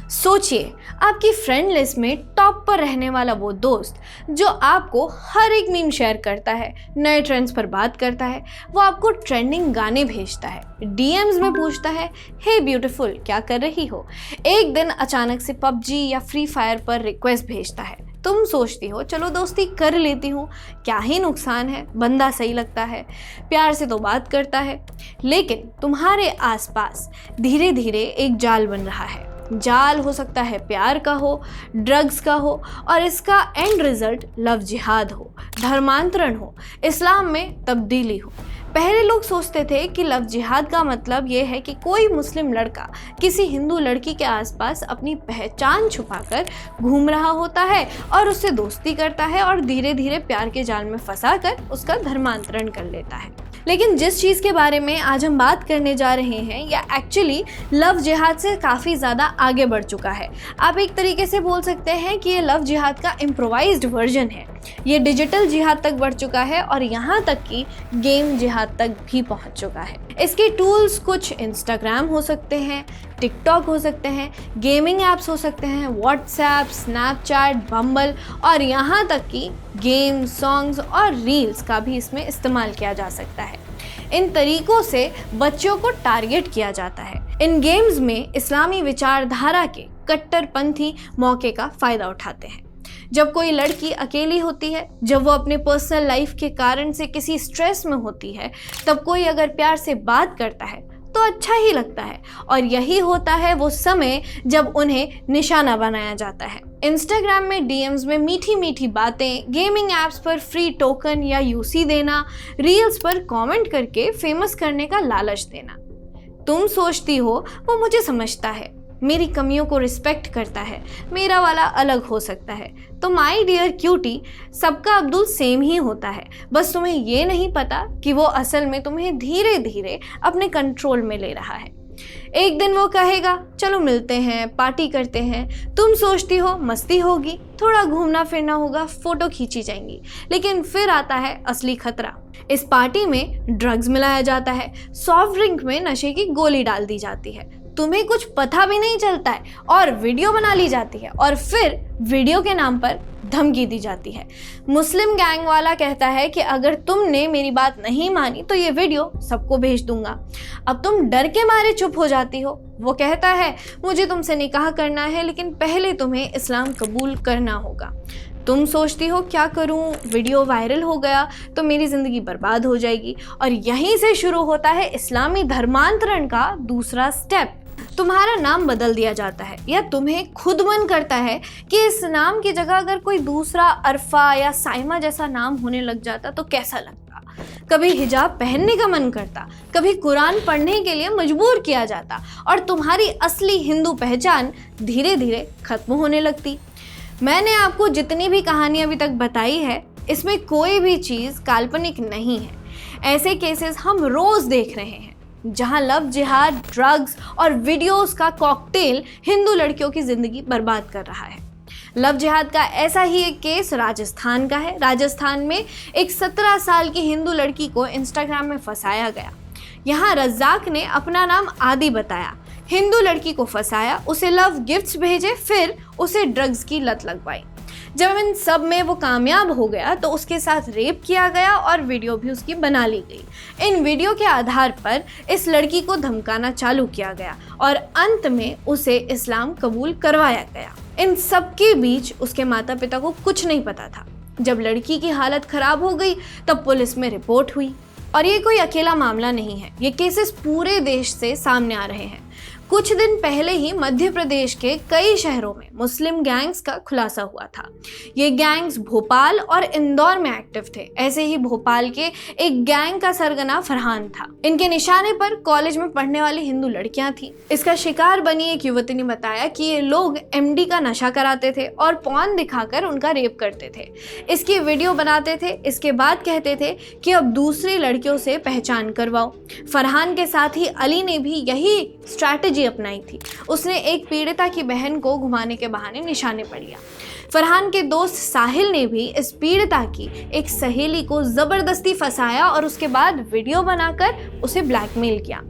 सोचिए, आपकी friend list में टॉप पर रहने वाला वो दोस्त जो आपको हर एक मीम शेयर करता है, नए ट्रेंड्स पर बात करता है, वो आपको ट्रेंडिंग गाने भेजता है, डीएम्स में पूछता है हे ब्यूटीफुल क्या कर रही हो, एक दिन अचानक से पबजी या फ्री फायर पर रिक्वेस्ट भेजता है। तुम सोचती हो चलो दोस्ती कर लेती हूँ, क्या ही नुकसान है, बंदा सही लगता है, प्यार से तो बात करता है। लेकिन तुम्हारे आसपास धीरे धीरे एक जाल बन रहा है। जाल हो सकता है प्यार का हो, ड्रग्स का हो, और इसका एंड रिजल्ट लव जिहाद हो, धर्मांतरण हो, इस्लाम में तब्दीली हो। पहले लोग सोचते थे कि लव जिहाद का मतलब ये है कि कोई मुस्लिम लड़का किसी हिंदू लड़की के आसपास अपनी पहचान छुपाकर घूम रहा होता है और उससे दोस्ती करता है और धीरे धीरे प्यार के जाल में फंसाकर उसका धर्मांतरण कर लेता है। लेकिन जिस चीज़ के बारे में आज हम बात करने जा रहे हैं या एक्चुअली लव जिहाद से काफ़ी ज़्यादा आगे बढ़ चुका है। आप एक तरीके से बोल सकते हैं कि ये लव जिहाद का इम्प्रोवाइज्ड वर्जन है। ये डिजिटल जिहाद तक बढ़ चुका है और यहाँ तक कि गेम जिहाद तक भी पहुँच चुका है। इसके टूल्स कुछ इंस्टाग्राम हो सकते हैं, टिकटॉक हो सकते हैं, गेमिंग ऐप्स हो सकते हैं, व्हाट्सएप, स्नैपचैट, बम्बल, और यहाँ तक कि गेम, सॉन्ग्स और रील्स का भी इसमें इस्तेमाल किया जा सकता है। इन तरीकों से बच्चों को टारगेट किया जाता है। इन गेम्स में इस्लामी विचारधारा के कट्टरपंथी मौके का फ़ायदा उठाते हैं। जब कोई लड़की अकेली होती है, जब वो अपने पर्सनल लाइफ के कारण से किसी स्ट्रेस में होती है, तब कोई अगर प्यार से बात करता है तो अच्छा ही लगता है, और यही होता है वो समय जब उन्हें निशाना बनाया जाता है। इंस्टाग्राम में डीएम्स में मीठी मीठी बातें, गेमिंग ऐप्स पर फ्री टोकन या यूसी देना, रील्स पर कमेंट करके फेमस करने का लालच देना। तुम सोचती हो वो मुझे समझता है, मेरी कमियों को रिस्पेक्ट करता है, मेरा वाला अलग हो सकता है। तो माय डियर क्यूटी, सबका अब्दुल सेम ही होता है, बस तुम्हें ये नहीं पता कि वो असल में तुम्हें धीरे धीरे अपने कंट्रोल में ले रहा है। एक दिन वो कहेगा चलो मिलते हैं, पार्टी करते हैं। तुम सोचती हो मस्ती होगी, थोड़ा घूमना फिरना होगा, फोटो खींची जाएंगी। लेकिन फिर आता है असली खतरा। इस पार्टी में ड्रग्स मिलाया जाता है, सॉफ्ट ड्रिंक में नशे की गोली डाल दी जाती है, तुम्हें कुछ पता भी नहीं चलता है, और वीडियो बना ली जाती है, और फिर वीडियो के नाम पर धमकी दी जाती है। मुस्लिम गैंग वाला कहता है कि अगर तुमने मेरी बात नहीं मानी तो ये वीडियो सबको भेज दूंगा। अब तुम डर के मारे चुप हो जाती हो। वो कहता है मुझे तुमसे निकाह करना है, लेकिन पहले तुम्हें इस्लाम कबूल करना होगा। तुम सोचती हो क्या करूं, वीडियो वायरल हो गया तो मेरी ज़िंदगी बर्बाद हो जाएगी, और यहीं से शुरू होता है इस्लामी धर्मांतरण का दूसरा स्टेप। तुम्हारा नाम बदल दिया जाता है, या तुम्हें खुद मन करता है कि इस नाम की जगह अगर कोई दूसरा अरफा या साइमा जैसा नाम होने लग जाता तो कैसा लगता। कभी हिजाब पहनने का मन करता, कभी कुरान पढ़ने के लिए मजबूर किया जाता, और तुम्हारी असली हिंदू पहचान धीरे धीरे खत्म होने लगती। मैंने आपको जितनी भी कहानी अभी तक बताई है, इसमें कोई भी चीज़ काल्पनिक नहीं है। ऐसे केसेस हम रोज़ देख रहे हैं जहां लव जिहाद, ड्रग्स और वीडियोस का कॉकटेल हिंदू लड़कियों की ज़िंदगी बर्बाद कर रहा है। लव जिहाद का ऐसा ही एक केस राजस्थान का है। राजस्थान में एक 17 साल की हिंदू लड़की को इंस्टाग्राम में फंसाया गया। यहाँ रज्जाक ने अपना नाम आदि बताया, हिंदू लड़की को फंसाया, उसे लव गिफ्ट्स भेजे, फिर उसे ड्रग्स की लत लगवाई। जब इन सब में वो कामयाब हो गया तो उसके साथ रेप किया गया और वीडियो भी उसकी बना ली गई। इन वीडियो के आधार पर इस लड़की को धमकाना चालू किया गया और अंत में उसे इस्लाम कबूल करवाया गया। इन सब के बीच उसके माता पिता को कुछ नहीं पता था। जब लड़की की हालत खराब हो गई तब पुलिस में रिपोर्ट हुई। और ये कोई अकेला मामला नहीं है, ये केसेस पूरे देश से सामने आ रहे हैं। कुछ दिन पहले ही मध्य प्रदेश के कई शहरों में मुस्लिम गैंग्स का खुलासा हुआ था। ये गैंग्स भोपाल और इंदौर में एक्टिव थे। ऐसे ही भोपाल के एक गैंग का सरगना फरहान था। इनके निशाने पर कॉलेज में पढ़ने वाली हिंदू लड़कियां थीं। इसका शिकार बनी एक युवती ने बताया कि ये लोग एमडी का नशा कराते थे और पॉर्न दिखाकर उनका रेप करते थे, इसकी वीडियो बनाते थे, इसके बाद कहते थे कि अब दूसरी लड़कियों से पहचान करवाओ। फरहान के साथ ही अली ने भी यही स्ट्रैटेजी स्ट्रैटेजी अपनाई थी। उसने एक पीड़िता की बहन को घुमाने के बहाने निशाने पर लिया। फरहान के दोस्त साहिल ने भी इस पीड़िता की एक सहेली को जबरदस्ती फंसाया और उसके बाद वीडियो बनाकर उसे ब्लैकमेल किया।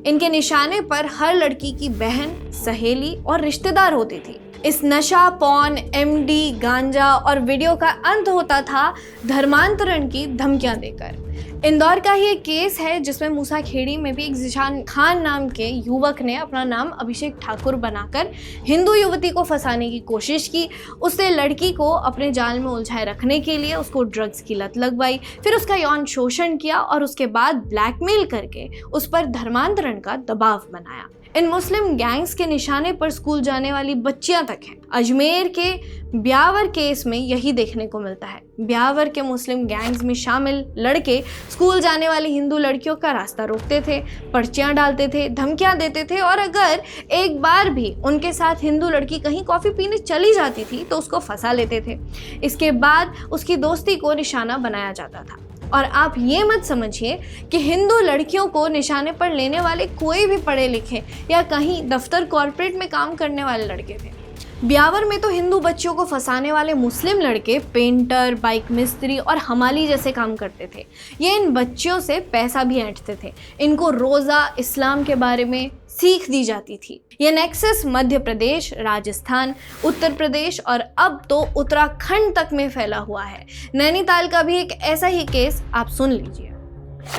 इनके निशाने पर हर लड़की की बहन, सहेली और रिश्तेदार होती थी। इस नशा, पॉर्न, एमडी, गांजा और वीडियो का अंत होता था धर्मांतरण की धमकियां देकर। इंदौर का ही एक केस है जिसमें मूसाखेड़ी में भी एक जिशान खान नाम के युवक ने अपना नाम अभिषेक ठाकुर बनाकर हिंदू युवती को फंसाने की कोशिश की। उसने लड़की को अपने जाल में उलझाए रखने के लिए उसको ड्रग्स की लत लगवाई, फिर उसका यौन शोषण किया और उसके बाद ब्लैकमेल करके उस पर धर्मांतरण का दबाव बनाया। इन मुस्लिम गैंग्स के निशाने पर स्कूल जाने वाली बच्चियां तक हैं। अजमेर के ब्यावर केस में यही देखने को मिलता है। ब्यावर के मुस्लिम गैंग्स में शामिल लड़के स्कूल जाने वाली हिंदू लड़कियों का रास्ता रोकते थे, पर्चियां डालते थे, धमकियां देते थे और अगर एक बार भी उनके साथ हिंदू लड़की कहीं कॉफ़ी पीने चली जाती थी तो उसको फंसा लेते थे। इसके बाद उसकी दोस्ती को निशाना बनाया जाता था। और आप ये मत समझिए कि हिंदू लड़कियों को निशाने पर लेने वाले कोई भी पढ़े लिखे या कहीं दफ्तर कॉर्पोरेट में काम करने वाले लड़के थे। ब्यावर में तो हिंदू बच्चियों को फंसाने वाले मुस्लिम लड़के पेंटर, बाइक मिस्त्री और हमाली जैसे काम करते थे। ये इन बच्चियों से पैसा भी ऐंठते थे। इनको रोज़ा, इस्लाम के बारे में सीख दी जाती थी। ये नेक्सस मध्य प्रदेश, राजस्थान, उत्तर प्रदेश और अब तो उत्तराखंड तक में फैला हुआ है। नैनीताल का भी एक ऐसा ही केस आप सुन लीजिए।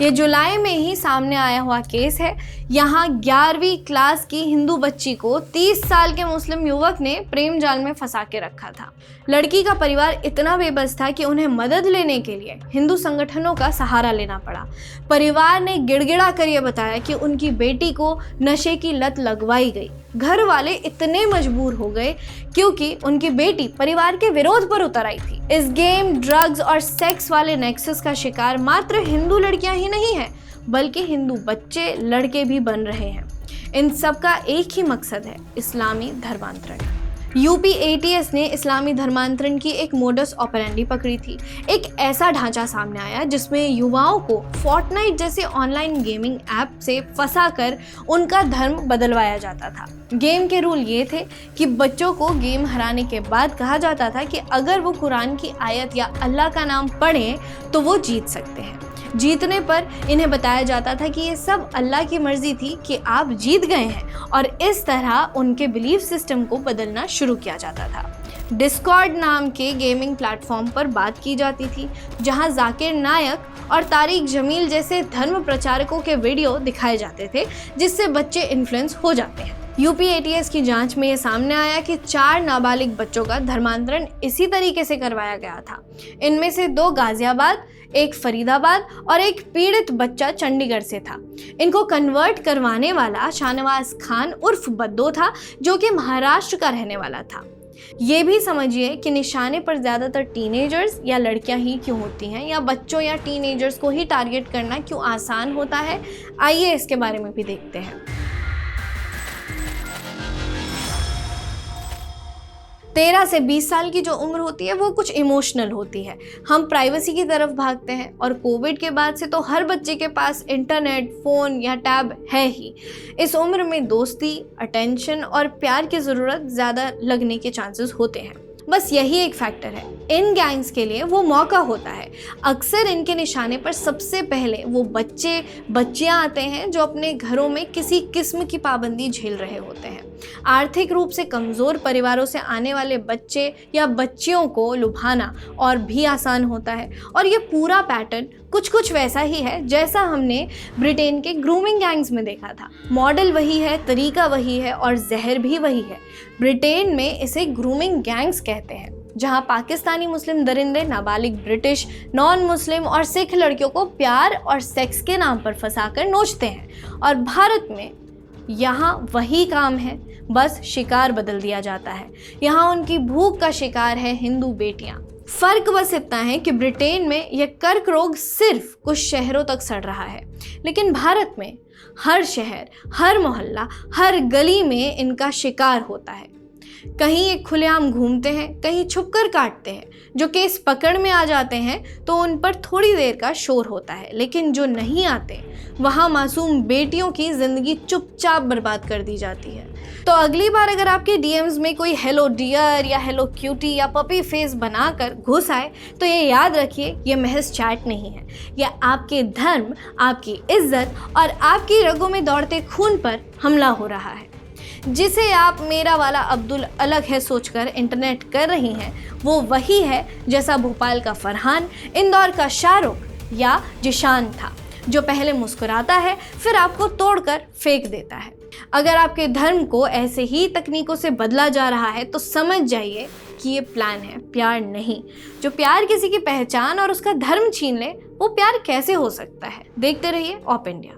ये जुलाई में ही सामने आया हुआ केस है। यहाँ 11वीं क्लास की हिंदू बच्ची को 30 साल के मुस्लिम युवक ने प्रेम जाल में फंसा के रखा था। लड़की का परिवार इतना बेबस था कि उन्हें मदद लेने के लिए हिंदू संगठनों का सहारा लेना पड़ा। परिवार ने गिड़गिड़ा कर ये बताया कि उनकी बेटी को नशे की लत लगवाई गई। घर वाले इतने मजबूर हो गए क्योंकि उनकी बेटी परिवार के विरोध पर उतर आई थी। इस गेम, ड्रग्स और सेक्स वाले नेक्सस का शिकार मात्र हिंदू लड़कियां ही नहीं हैं, बल्कि हिंदू बच्चे, लड़के भी बन रहे हैं। इन सब का एक ही मकसद है, इस्लामी धर्मांतरण। यूपी एटीएस ने इस्लामी धर्मांतरण की एक मोडस ऑपरेंडी पकड़ी थी। एक ऐसा ढांचा सामने आया जिसमें युवाओं को फोर्टनाइट जैसे ऑनलाइन गेमिंग ऐप से फंसाकर उनका धर्म बदलवाया जाता था। गेम के रूल ये थे कि बच्चों को गेम हराने के बाद कहा जाता था कि अगर वो कुरान की आयत या अल्लाह का नाम पढ़ें तो वो जीत सकते हैं। जीतने पर इन्हें बताया जाता था कि ये सब अल्लाह की मर्जी थी कि आप जीत गए हैं और इस तरह उनके बिलीफ सिस्टम को बदलना शुरू किया जाता था। डिस्कॉर्ड नाम के गेमिंग प्लेटफॉर्म पर बात की जाती थी जहां जाकिर नायक और तारिक जमील जैसे धर्म प्रचारकों के वीडियो दिखाए जाते थे जिससे बच्चे इन्फ्लुएंस हो जाते हैं। यूपी एटीएस की जांच में ये सामने आया कि 4 नाबालिग बच्चों का धर्मांतरण इसी तरीके से करवाया गया था। इनमें से 2 गाजियाबाद, एक फरीदाबाद और एक पीड़ित बच्चा चंडीगढ़ से था। इनको कन्वर्ट करवाने वाला शाहनवाज खान उर्फ बद्दो था जो कि महाराष्ट्र का रहने वाला था। ये भी समझिए कि निशाने पर ज़्यादातर टीनेजर्स या लड़कियां ही क्यों होती हैं या बच्चों या टीनेजर्स को ही टारगेट करना क्यों आसान होता है। आइए इसके बारे में भी देखते हैं। 13 से 20 साल की जो उम्र होती है वो कुछ इमोशनल होती है। हम प्राइवेसी की तरफ भागते हैं और कोविड के बाद से तो हर बच्चे के पास इंटरनेट, फ़ोन या टैब है ही। इस उम्र में दोस्ती, अटेंशन और प्यार की ज़रूरत ज़्यादा लगने के चांसेस होते हैं। बस यही एक फैक्टर है। इन गैंग्स के लिए वो मौका होता है। अक्सर इनके निशाने पर सबसे पहले वो बच्चे, बच्चियां आते हैं जो अपने घरों में किसी किस्म की पाबंदी झेल रहे होते हैं। आर्थिक रूप से कमज़ोर परिवारों से आने वाले बच्चे या बच्चियों को लुभाना और भी आसान होता है और ये पूरा पैटर्न कुछ वैसा ही है जैसा हमने ब्रिटेन के ग्रूमिंग गैंग्स में देखा था। मॉडल वही है, तरीका वही है और जहर भी वही है। ब्रिटेन में इसे ग्रूमिंग गैंग्स कहते हैं, जहां पाकिस्तानी मुस्लिम दरिंदे नाबालिग ब्रिटिश, नॉन मुस्लिम और सिख लड़कियों को प्यार और सेक्स के नाम पर फंसाकर नोचते हैं। और भारत में यहाँ वही काम है, बस शिकार बदल दिया जाता है। यहाँ उनकी भूख का शिकार है हिंदू बेटियाँ। फ़र्क बस इतना है कि ब्रिटेन में यह कर्क रोग सिर्फ कुछ शहरों तक सड़ रहा है, लेकिन भारत में हर शहर, हर मोहल्ला, हर गली में इनका शिकार होता है। कहीं ये खुलेआम घूमते हैं, कहीं छुपकर काटते हैं। जो केस पकड़ में आ जाते हैं तो उन पर थोड़ी देर का शोर होता है, लेकिन जो नहीं आते वहाँ मासूम बेटियों की ज़िंदगी चुपचाप बर्बाद कर दी जाती है। तो अगली बार अगर आपके डीएम्स में कोई हेलो डियर या हेलो क्यूटी या पपी फेस बनाकर घुस आए तो ये याद रखिए, ये महज चैट नहीं है। ये आपके धर्म, आपकी इज्जत और आपकी रगों में दौड़ते खून पर हमला हो रहा है। जिसे आप मेरा वाला अब्दुल अलग है सोचकर इंटरनेट कर रही हैं, वो वही है जैसा भोपाल का फरहान, इंदौर का शाहरुख या जिशान था, जो पहले मुस्कुराता है फिर आपको तोड़कर फेंक देता है। अगर आपके धर्म को ऐसे ही तकनीकों से बदला जा रहा है तो समझ जाइए कि ये प्लान है, प्यार नहीं। जो प्यार किसी की पहचान और उसका धर्म छीन ले, वो प्यार कैसे हो सकता है? देखते रहिए ऑप इंडिया।